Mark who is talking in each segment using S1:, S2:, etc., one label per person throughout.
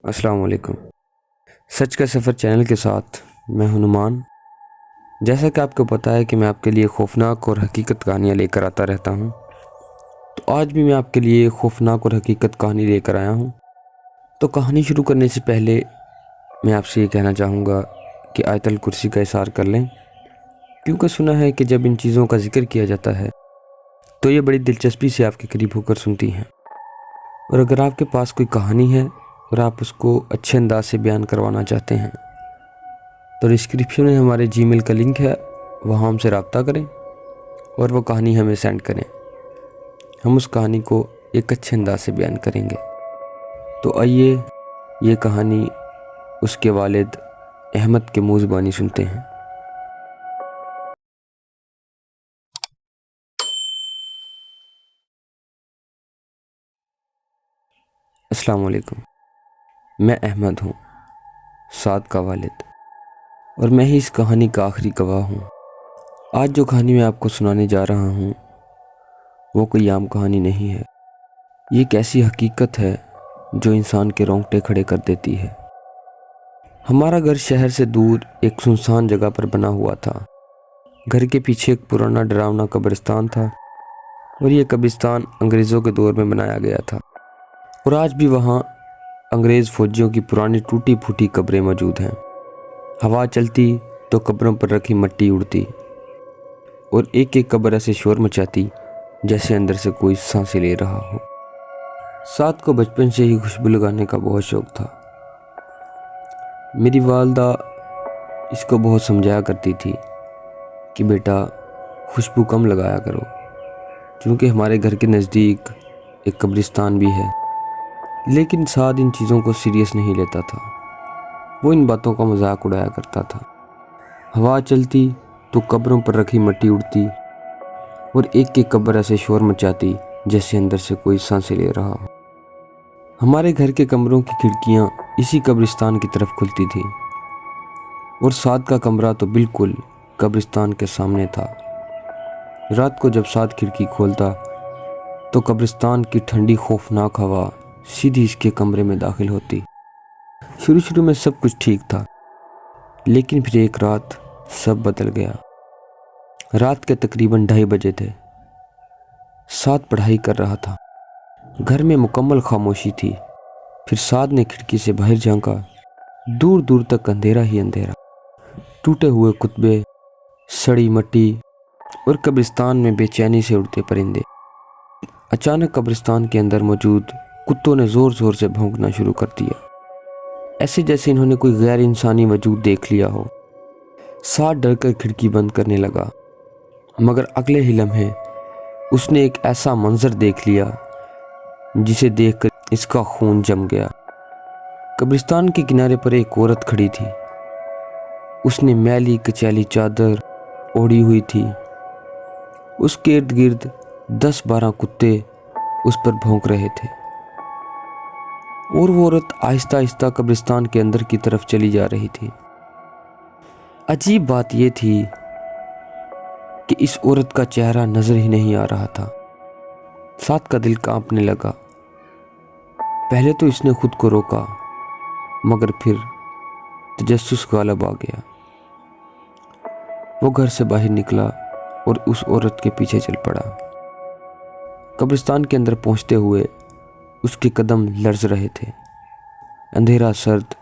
S1: السلام علیکم۔ سچ کا سفر چینل کے ساتھ میں ہوں نعمان۔ جیسا کہ آپ کو پتہ ہے کہ میں آپ کے لیے خوفناک اور حقیقت کہانیاں لے کر آتا رہتا ہوں، تو آج بھی میں آپ کے لیے خوفناک اور حقیقت کہانی لے کر آیا ہوں۔ تو کہانی شروع کرنے سے پہلے میں آپ سے یہ کہنا چاہوں گا کہ آیت الکرسی کا احسار کر لیں، کیونکہ سنا ہے کہ جب ان چیزوں کا ذکر کیا جاتا ہے تو یہ بڑی دلچسپی سے آپ کے قریب ہو کر سنتی ہیں، اور اگر آپ کے پاس کوئی کہانی ہے اور آپ اس کو اچھے انداز سے بیان کروانا چاہتے ہیں تو ڈسکرپشن میں ہمارے جی میل کا لنک ہے، وہاں ہم سے رابطہ کریں اور وہ کہانی ہمیں سینڈ کریں۔ ہم اس کہانی کو ایک اچھے انداز سے بیان کریں گے۔ تو آئیے یہ کہانی اس کے والد احمد کے منہ زبانی سنتے ہیں۔ السلام علیکم، میں احمد ہوں، سعد کا والد، اور میں ہی اس کہانی کا آخری گواہ ہوں۔ آج جو کہانی میں آپ کو سنانے جا رہا ہوں وہ کوئی عام کہانی نہیں ہے، یہ ایک ایسی حقیقت ہے جو انسان کے رونگٹے کھڑے کر دیتی ہے۔ ہمارا گھر شہر سے دور ایک سنسان جگہ پر بنا ہوا تھا۔ گھر کے پیچھے ایک پرانا ڈراؤنا قبرستان تھا، اور یہ قبرستان انگریزوں کے دور میں بنایا گیا تھا، اور آج بھی وہاں انگریز فوجیوں کی پرانی ٹوٹی پھوٹی قبریں موجود ہیں۔ ہوا چلتی تو قبروں پر رکھی مٹی اڑتی، اور ایک ایک قبر ایسے شور مچاتی جیسے اندر سے کوئی سانسیں لے رہا ہو۔ سعد کو بچپن سے ہی خوشبو لگانے کا بہت شوق تھا۔ میری والدہ اس کو بہت سمجھایا کرتی تھی کہ بیٹا خوشبو کم لگایا کرو، چونکہ ہمارے گھر کے نزدیک ایک قبرستان بھی ہے۔ لیکن سعد ان چیزوں کو سیریس نہیں لیتا تھا، وہ ان باتوں کا مذاق اڑایا کرتا تھا۔ ہوا چلتی تو قبروں پر رکھی مٹی اڑتی، اور ایک ایک قبر ایسے شور مچاتی جیسے اندر سے کوئی سانسیں لے رہا ہو۔ ہمارے گھر کے کمروں کی کھڑکیاں اسی قبرستان کی طرف کھلتی تھیں، اور سعد کا کمرہ تو بالکل قبرستان کے سامنے تھا۔ رات کو جب سعد کھڑکی کھولتا تو قبرستان کی ٹھنڈی خوفناک ہوا سیدھی اس کے کمرے میں داخل ہوتی۔ شروع میں سب کچھ ٹھیک تھا، لیکن پھر ایک رات سب بدل گیا۔ رات کے تقریباً 2:30 بجے تھے۔ سعد پڑھائی کر رہا تھا، گھر میں مکمل خاموشی تھی۔ پھر سعد نے کھڑکی سے باہر جھانکا، دور دور تک اندھیرا ہی اندھیرا، ٹوٹے ہوئے کتبے، سڑی مٹی، اور قبرستان میں بے چینی سے اڑتے پرندے۔ اچانک قبرستان کے اندر موجود کتوں نے زور زور سے بھونکنا شروع کر دیا، ایسے جیسے انہوں نے کوئی غیر انسانی وجود دیکھ لیا ہو۔ سعد ڈر کر کھڑکی بند کرنے لگا، مگر اگلے ہی لمحے اس نے ایک ایسا منظر دیکھ لیا جسے دیکھ کر اس کا خون جم گیا۔ قبرستان کے کنارے پر ایک عورت کھڑی تھی۔ اس نے میلی کچیلی چادر اوڑھی ہوئی تھی۔ اس کے ارد گرد 10-12 کتے اس پر بھونک رہے تھے، اور وہ عورت آہستہ آہستہ قبرستان کے اندر کی طرف چلی جا رہی تھی۔ عجیب بات یہ تھی کہ اس عورت کا چہرہ نظر ہی نہیں آ رہا تھا۔ سعد کا دل کانپنے لگا۔ پہلے تو اس نے خود کو روکا، مگر پھر تجسس غالب آ گیا۔ وہ گھر سے باہر نکلا اور اس عورت کے پیچھے چل پڑا۔ قبرستان کے اندر پہنچتے ہوئے اس کے قدم لرز رہے تھے۔ اندھیرا، سرد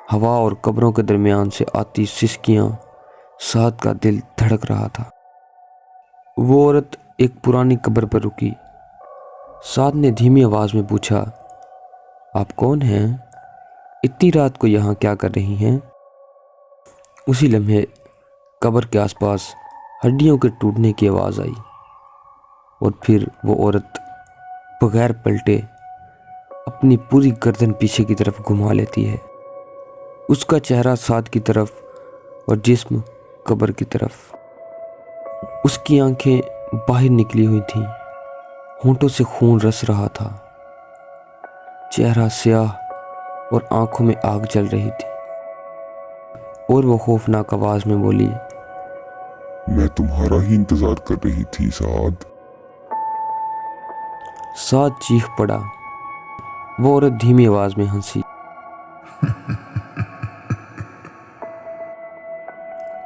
S1: ہوا اور قبروں کے درمیان سے آتی سسکیاں، سعد کا دل دھڑک رہا تھا۔ وہ عورت ایک پرانی قبر پر رکی۔ سعد نے دھیمی آواز میں پوچھا، آپ کون ہیں؟ اتنی رات کو یہاں کیا کر رہی ہیں؟ اسی لمحے قبر کے آس پاس ہڈیوں کے ٹوٹنے کی آواز آئی، اور پھر وہ عورت بغیر پلٹے اپنی پوری گردن پیچھے کی طرف گھما لیتی ہے۔ اس کا چہرہ سعد کی طرف اور جسم قبر کی طرف۔ اس کی آنکھیں باہر نکلی ہوئی تھیں، ہونٹوں سے خون رس رہا تھا، چہرہ سیاہ اور آنکھوں میں آگ جل رہی تھی، اور وہ خوفناک آواز میں بولی،
S2: میں تمہارا ہی انتظار کر رہی تھی سعد۔
S1: سعد چیخ پڑا۔ وہ عورت دھیمی آواز میں ہنسی،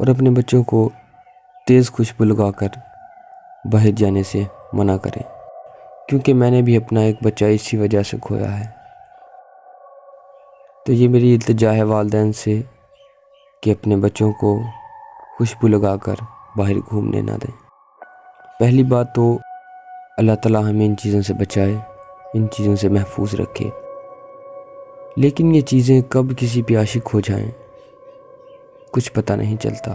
S1: اور اپنے بچوں کو تیز خوشبو لگا کر باہر جانے سے منع کریں، کیونکہ میں نے بھی اپنا ایک بچہ اسی وجہ سے کھویا ہے۔ تو یہ میری التجا ہے والدین سے کہ اپنے بچوں کو خوشبو لگا کر باہر گھومنے نہ دیں۔ پہلی بات تو اللہ تعالیٰ ہمیں ان چیزوں سے بچائے، ان چیزوں سے محفوظ رکھے، لیکن یہ چیزیں کب کسی پہ عاشق ہو جائیں کچھ پتہ نہیں چلتا،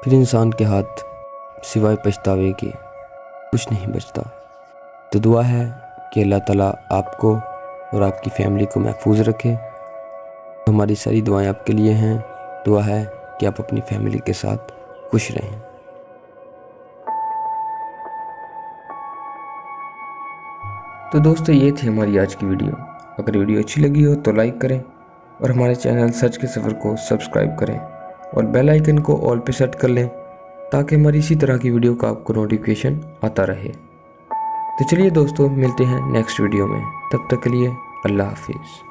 S1: پھر انسان کے ہاتھ سوائے پچھتاوے کے کچھ نہیں بچتا۔ تو دعا ہے کہ اللہ تعالیٰ آپ کو اور آپ کی فیملی کو محفوظ رکھے۔ ہماری ساری دعائیں آپ کے لیے ہیں۔ دعا ہے کہ آپ اپنی فیملی کے ساتھ خوش رہیں۔ تو دوستو، یہ تھی ہماری آج کی ویڈیو۔ اگر ویڈیو اچھی لگی ہو تو لائک کریں اور ہمارے چینل سچ کے سفر کو سبسکرائب کریں اور بیل آئیکن کو آل پہ سیٹ کر لیں تاکہ ہماری اسی طرح کی ویڈیو کا آپ کو نوٹیفیکیشن آتا رہے۔ تو چلیے دوستو، ملتے ہیں نیکسٹ ویڈیو میں، تب تک کے لیے اللہ حافظ۔